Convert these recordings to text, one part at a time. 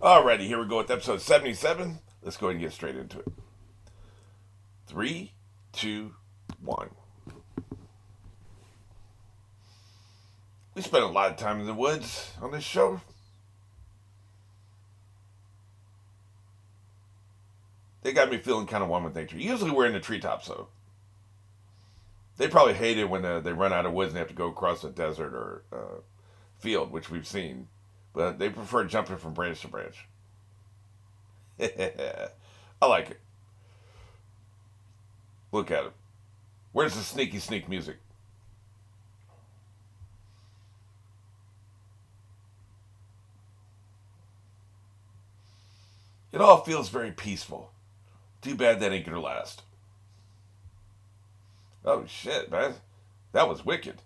Alrighty, here we go with episode 77. Let's go ahead and get straight into it. Three, two, one. We spent a lot of time in the woods on this show. They got me feeling kind of one with nature. Usually we're in the treetops, though. They probably hate it when they run out of woods and they have to go across a desert or field, which we've seen. But they prefer jumping from branch to branch. I like it. Look at it. Where's the sneaky sneak music? It all feels very peaceful. Too bad that ain't gonna last. Oh shit, man. That was wicked.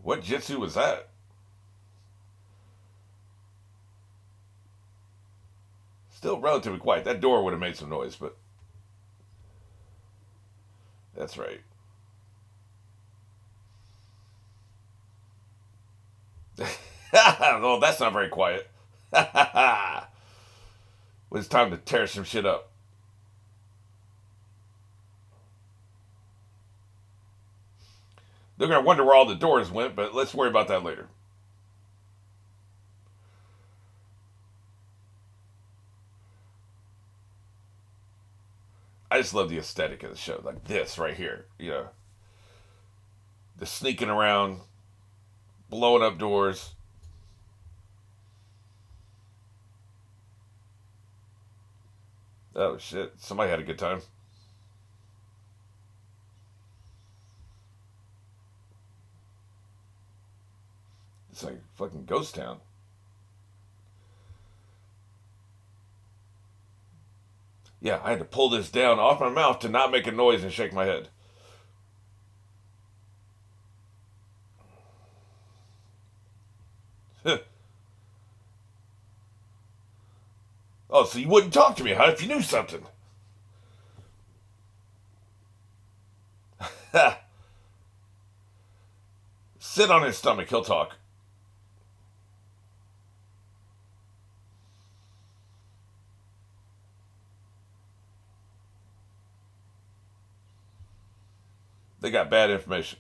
What jitsu was that? Still relatively quiet. That door would have made some noise, but that's right. Oh, that's not very quiet. Well, it's time to tear some shit up. They're gonna wonder where all the doors went, but let's worry about that later. I just love the aesthetic of the show, like this right here. The sneaking around, blowing up doors. Oh shit! Somebody had a good time. It's like fucking ghost town. Yeah, I had to pull this down off my mouth to not make a noise and shake my head. Oh, so you wouldn't talk to me, huh? If you knew something. Sit on his stomach. He'll talk. They got bad information.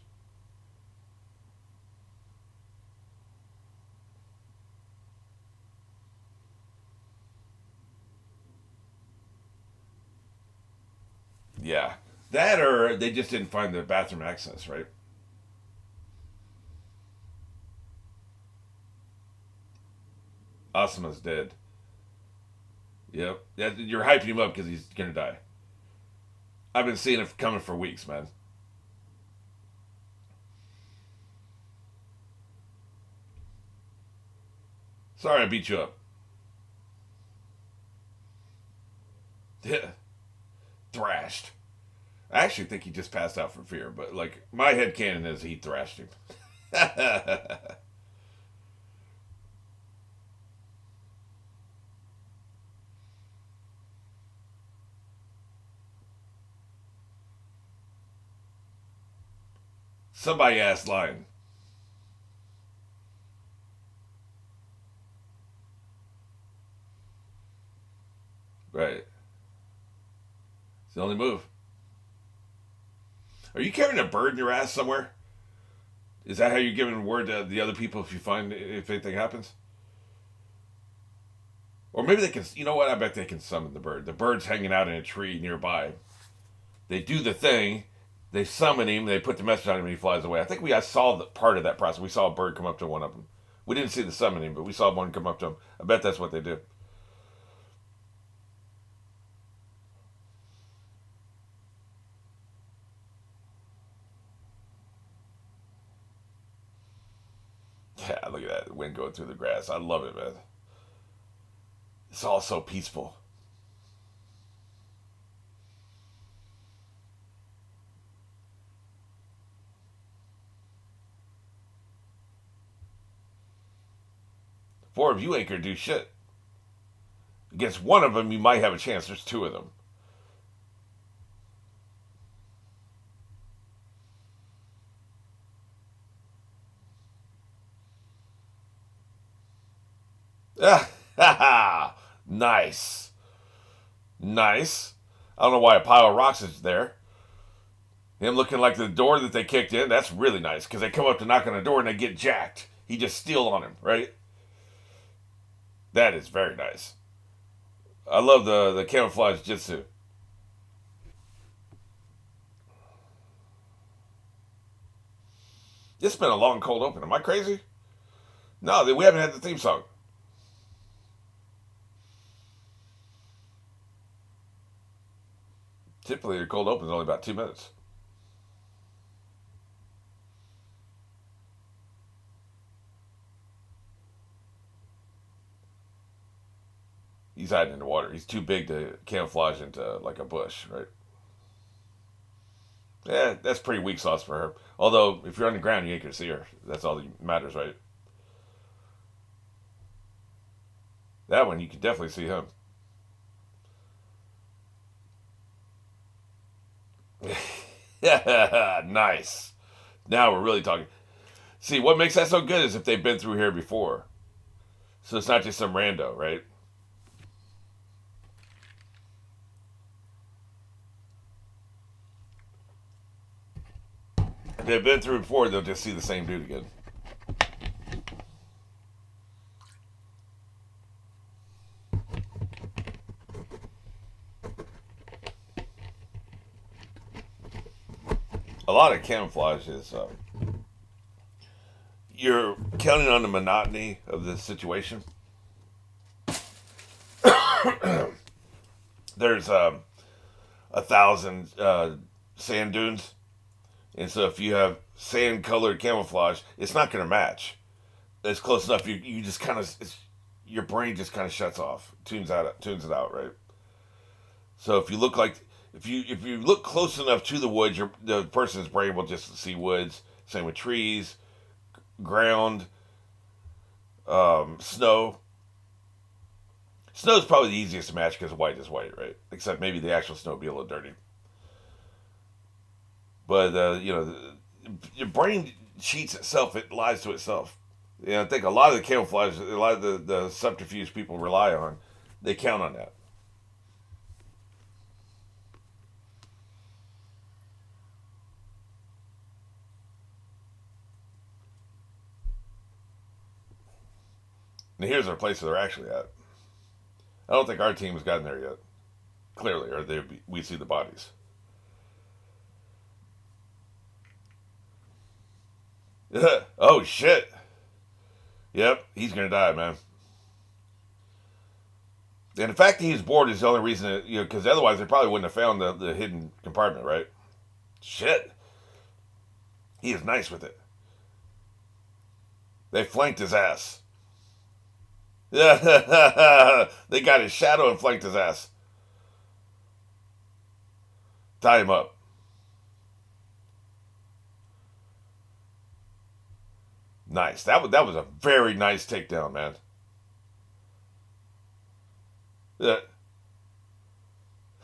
Yeah. That or they just didn't find the bathroom access, right? Asuma's dead. Yep. Yeah, you're hyping him up because he's gonna die. I've been seeing it coming for weeks, man. Sorry I beat you up. Yeah. Thrashed. I actually think he just passed out from fear, but like my head canon is he thrashed him. Somebody asked line. Right. It's the only move. Are you carrying a bird in your ass somewhere? Is that how you're giving word to the other people if anything happens? Or maybe they can. You know what? I bet they can summon the bird. The bird's hanging out in a tree nearby. They do the thing. They summon him. They put the message on him, and he flies away. I saw the part of that process. We saw a bird come up to one of them. We didn't see the summoning, but we saw one come up to him. I bet that's what they do. Yeah, look at that the wind going through the grass. I love it, man. It's all so peaceful. 4 of you ain't gonna do shit. Against one of them, you might have a chance. There's 2 of them. Ah, Ha ha! Nice. Nice. I don't know why a pile of rocks is there. Him looking like the door that they kicked in, that's really nice because they come up to knock on the door and they get jacked. He just steal on him, right? That is very nice. I love the camouflage jutsu. It's been a long cold open. Am I crazy? No, we haven't had the theme song. Typically, the cold open is only about 2 minutes. He's hiding in the water. He's too big to camouflage into like a bush, right? Yeah, that's pretty weak sauce for her. Although, if you're on the ground, you ain't gonna see her. That's all that matters, right? That one, you can definitely see him. Nice. Now we're really talking. See, what makes that so good is if they've been through here before. So it's not just some rando, right? If they've been through before, they'll just see the same dude again. A lot of camouflage is you're counting on the monotony of the situation. There's 1,000 sand dunes, and so if you have sand colored camouflage, it's not going to match. It's close enough. You just kind of your brain just kind of shuts off, tunes it out, right? So if you look close enough to the woods, the person's brain will just see woods. Same with trees, ground, snow. Snow's probably the easiest to match because white is white, right? Except maybe the actual snow be a little dirty. But your brain cheats itself; it lies to itself. I think a lot of the camouflage, a lot of the subterfuge people rely on, they count on that. And here's our place they're actually at. I don't think our team has gotten there yet. Clearly, or we see the bodies. Oh shit! Yep, he's gonna die, man. And the fact that he's bored is the only reason that, because otherwise they probably wouldn't have found the hidden compartment, right? Shit, he is nice with it. They flanked his ass. Yeah, they got his shadow and flanked his ass. Tie him up. Nice. That was a very nice takedown, man. Yeah.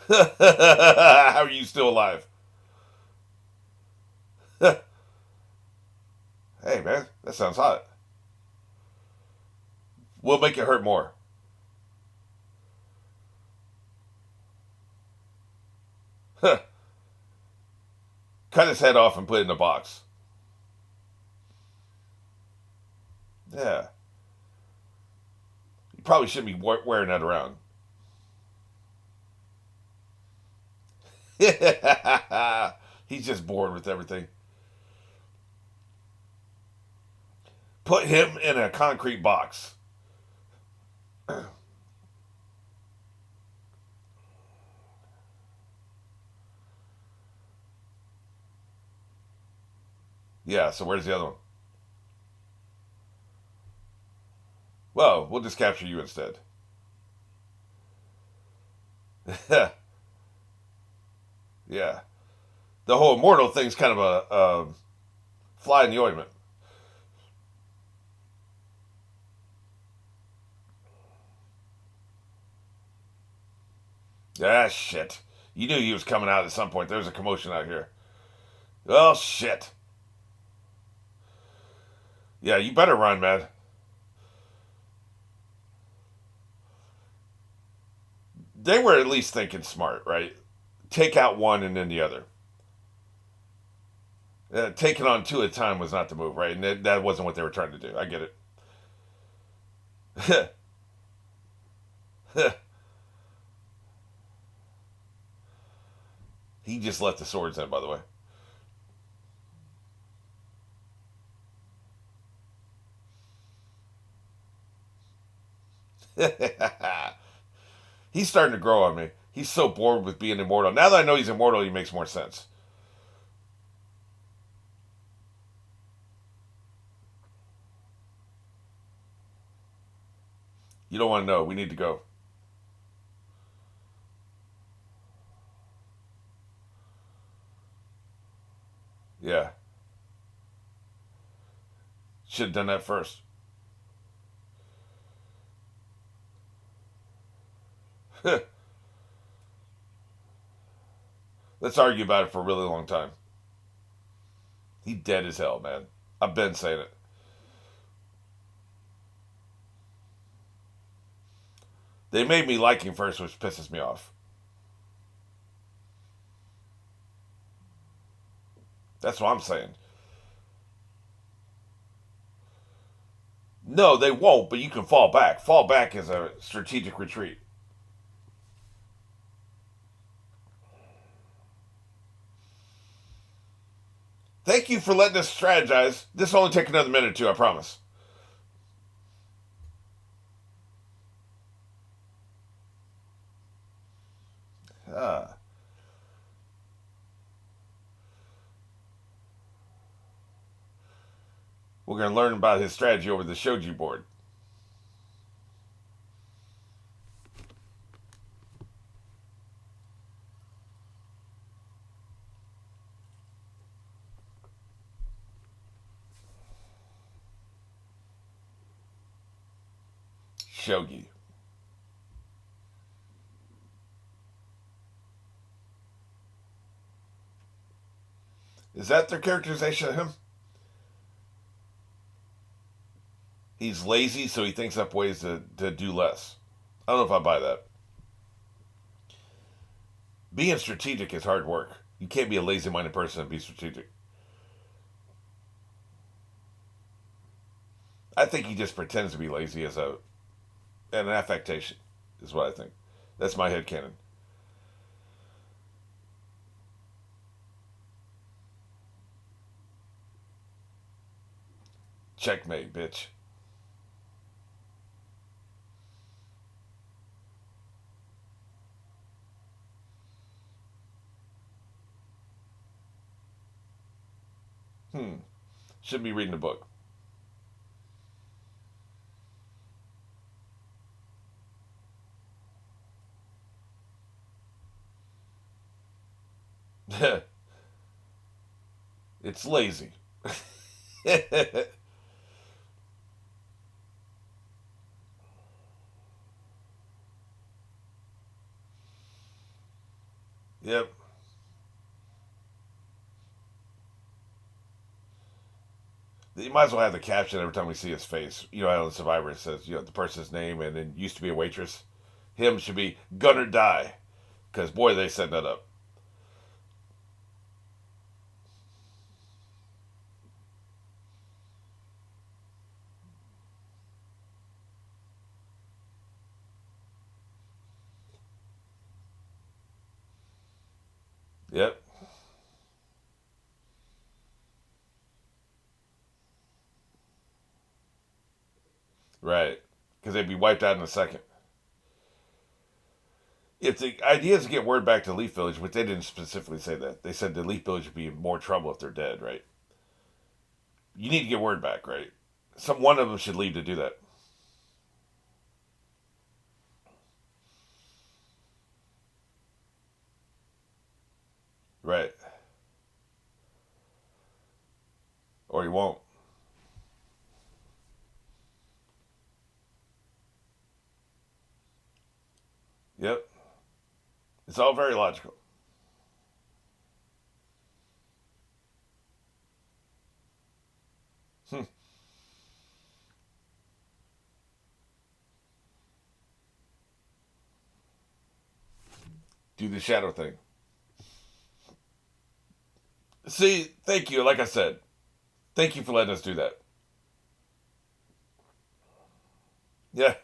How are you still alive? Hey, man, that sounds hot. We'll make it hurt more. Cut his head off and put it in a box. Yeah. You probably shouldn't be wearing that around. He's just bored with everything. Put him in a concrete box. Yeah, so where's the other one? Well, we'll just capture you instead. Yeah. The whole immortal thing's kind of a fly in the ointment. Ah, shit. You knew he was coming out at some point. There's a commotion out here. Oh, shit. Yeah, you better run, man. They were at least thinking smart, right? Take out one and then the other. Taking on two at a time was not the move, right? And that wasn't what they were trying to do. I get it. He just let the swords in, by the way. He's starting to grow on me. He's so bored with being immortal. Now that I know he's immortal, he makes more sense. You don't want to know. We need to go. Yeah. Should have done that first. Let's argue about it for a really long time. He dead as hell, man. I've been saying it. They made me like him first, which pisses me off. That's what I'm saying. No, they won't, but you can fall back. Fall back is a strategic retreat. Thank you for letting us strategize. This will only take another minute or two, I promise. Uh, we're going to learn about his strategy over the shoji board. Shogi. Is that their characterization of him? He's lazy, so he thinks up ways to do less. I don't know if I buy that. Being strategic is hard work. You can't be a lazy minded person and be strategic. I think he just pretends to be lazy as an affectation, is what I think. That's my head headcanon. Checkmate, bitch. Hmm. Should be reading the book. It's lazy. Yep. You might as well have the caption every time we see his face. You know, how the Survivor it says, the person's name and then used to be a waitress. Him should be gonna die. Because, boy, they set that up. Yep. Right. Because they'd be wiped out in a second. If the idea is to get word back to Leaf Village, but they didn't specifically say that. They said the Leaf Village would be in more trouble if they're dead, right? You need to get word back, right? Some one of them should leave to do that. Right. Or you won't. Yep. It's all very logical. Hmm. do the shadow thing. See, thank you. Like I said, thank you for letting us do that. Yeah.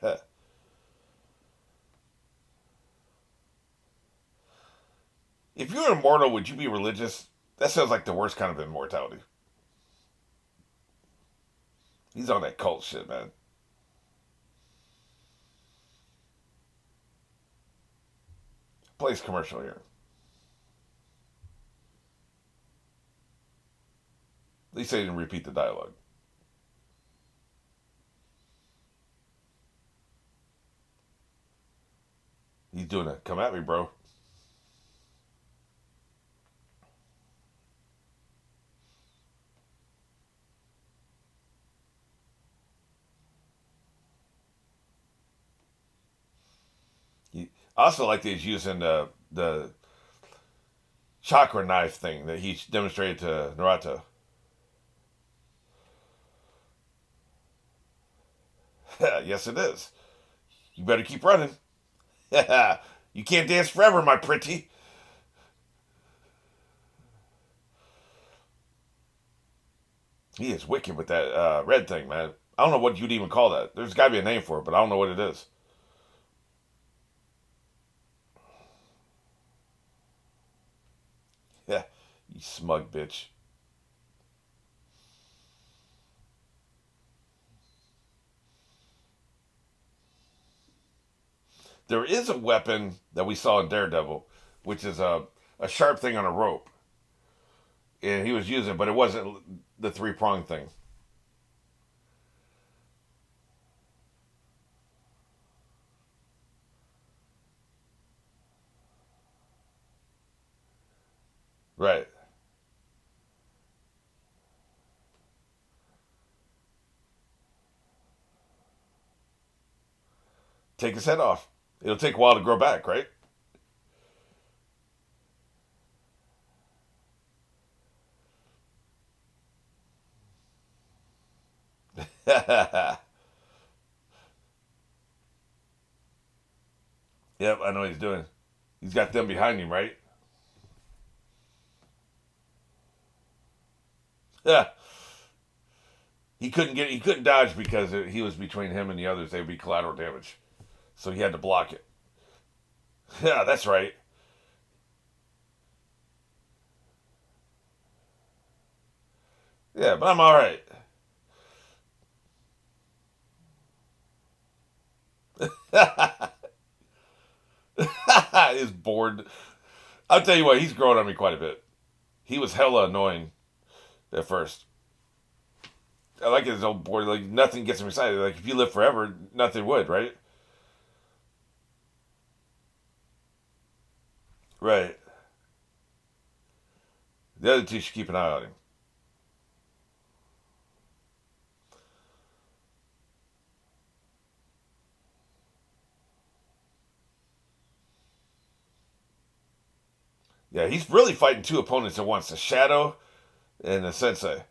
If you were immortal, would you be religious? That sounds like the worst kind of immortality. He's on that cult shit, man. Place commercial here. At least they didn't repeat the dialogue. He's doing it. Come at me, bro. I also like that he's using the chakra knife thing that he demonstrated to Naruto. Yes, it is. You better keep running. You can't dance forever, my pretty. He is wicked with that red thing, man. I don't know what you'd even call that. There's got to be a name for it, but I don't know what it is. Yeah, you smug bitch. There is a weapon that we saw in Daredevil, which is a sharp thing on a rope. And he was using it, but it wasn't the three prong thing. Right. Take his head off. It'll take a while to grow back, right? Yep, I know what he's doing. He's got them behind him, right? Yeah. He couldn't dodge because he was between him and the others. They would be collateral damage. So he had to block it. Yeah, that's right. Yeah, but I'm all right. He's bored. I'll tell you what, he's growing on me quite a bit. He was hella annoying at first. I like his old board. Like nothing gets him excited. Like if you live forever, nothing would, right? Right. The other two should keep an eye on him. Yeah, he's really fighting two opponents at once: the Shadow and the Sensei.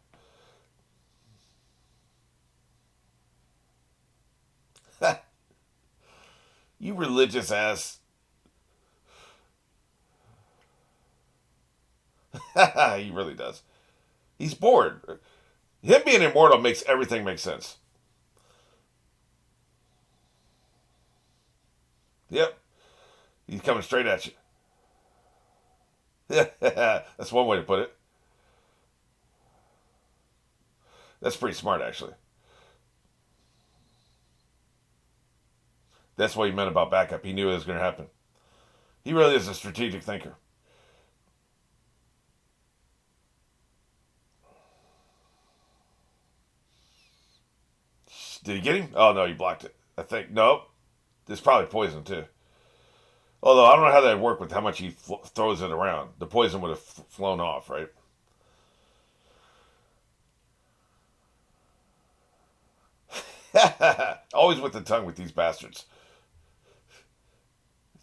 You religious ass. He really does. He's bored. Him being immortal makes everything make sense. Yep, he's coming straight at you. That's one way to put it. That's pretty smart, actually. That's what he meant about backup. He knew it was going to happen. He really is a strategic thinker. Did he get him? Oh no, he blocked it. I think nope. There's probably poison too. Although I don't know how that would work with how much he throws it around. The poison would have flown off, right? Always with the tongue with these bastards.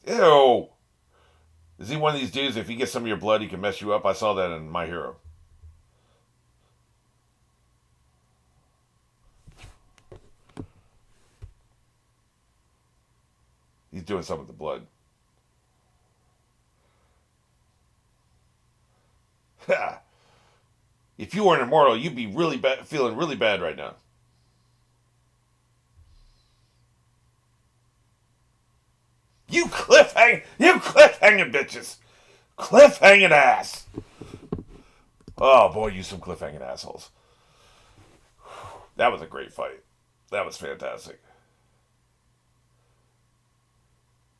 Ew. Is he one of these dudes? If he gets some of your blood, he can mess you up. I saw that in My Hero. He's doing something with the blood. If you weren't immortal, you'd be really bad, feeling really bad right now. You cliffhanging bitches, cliffhanging ass. Oh boy, you some cliffhanging assholes. That was a great fight. That was fantastic.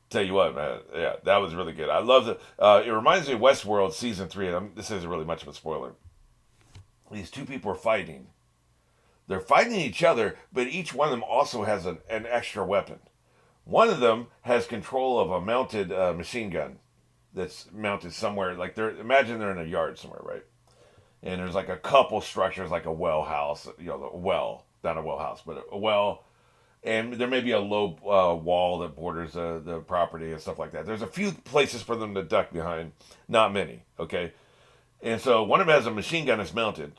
Tell you what, man. Yeah, that was really good. I love the. It reminds me of Westworld season three. And this isn't really much of a spoiler. These two people are fighting. They're fighting each other, but each one of them also has an extra weapon. One of them has control of a mounted machine gun that's mounted somewhere. Like they're imagine they're in a yard somewhere, right? And there's like a couple structures, like a well house, a well, not a well house, but a well, and there may be a low wall that borders the property and stuff like that. There's a few places for them to duck behind, not many, okay? And so one of them has a machine gun that's mounted,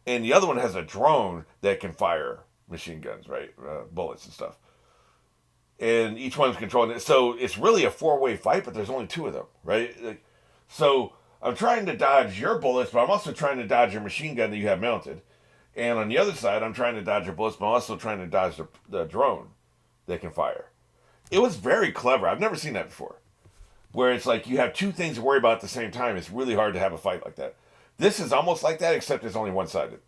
and the other one has a drone that can fire machine guns, right? Bullets and stuff. And each one's controlling it. So it's really a four-way fight, but there's only two of them, right? So I'm trying to dodge your bullets, but I'm also trying to dodge your machine gun that you have mounted. And on the other side, I'm trying to dodge your bullets, but I'm also trying to dodge the drone that can fire. It was very clever. I've never seen that before. Where it's like you have two things to worry about at the same time. It's really hard to have a fight like that. This is almost like that, except it's only one-sided.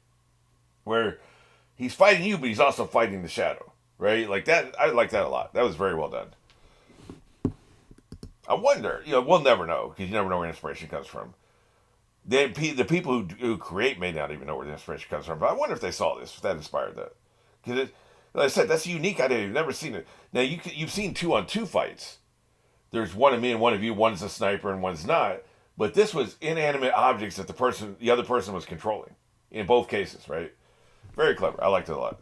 Where he's fighting you, but he's also fighting the shadow. Right? Like that, I like that a lot. That was very well done. I wonder, we'll never know, because you never know where inspiration comes from. The people who create may not even know where the inspiration comes from, but I wonder if they saw this, if that inspired that. Because, like I said, that's a unique idea. You've never seen it. Now, you've seen 2-on-2 fights. There's one of me and one of you. One's a sniper and one's not. But this was inanimate objects that the other person was controlling. In both cases, right? Very clever. I liked it a lot.